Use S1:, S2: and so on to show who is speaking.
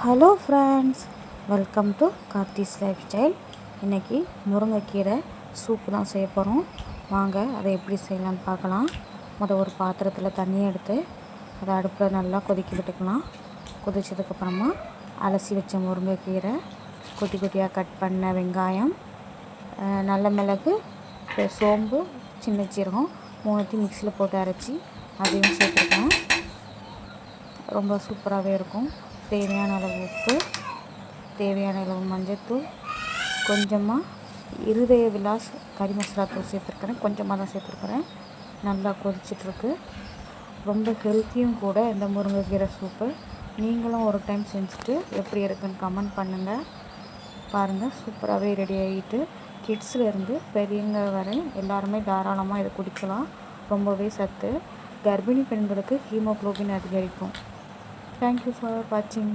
S1: Hello friends, welcome to Karthi's life style. இன்றைக்கி முருங்கைக்கீரை soup தான் செய்ய போகிறோம். வாங்க அதை எப்படி செய்யலான்னு பார்க்கலாம். ஒரு பாத்திரத்தில் தண்ணி எடுத்து அதை அடுப்பில் நல்லா கொதிக்க விட்டுக்கலாம். கொதிச்சதுக்கப்புறமா அலசி வச்ச முருங்கைக்கீரை, குட்டி குட்டியாக கட் பண்ண வெங்காயம், நல்ல மிளகு, சோம்பு, சின்ன சீரகம் மூணுத்தையும் மிக்சியில் போட்டு அரைச்சி அதையும் சேர்த்துருக்கேன். ரொம்ப சூப்பராகவே இருக்கும். தேவையான அளவு உப்பு, தேவையான அளவு மஞ்சள்தூள், கொஞ்சமாக இருதய விலாஸ் கறி மசாலா தூள் சேர்த்துருக்குறேன். கொஞ்சமாக தான் சேர்த்துருக்குறேன். நல்லா கொதிச்சிட்ருக்கு. ரொம்ப ஹெல்த்தியும் கூட இந்த முருங்கைக்கீரை சூப்பு. நீங்களும் ஒரு டைம் செஞ்சுட்டு எப்படி இருக்குன்னு கமெண்ட் பண்ணுங்கள். பாருங்கள், சூப்பராகவே ரெடி ஆகிட்டு கிட்ஸ்லேருந்து பெரியவங்க வரை எல்லாருமே தாராளமாக இதை குடிக்கலாம். ரொம்பவே சத்து. கர்ப்பிணி பெண்களுக்கு ஹீமோக்ளோபின் அதிகரிக்கும். Thank you for watching.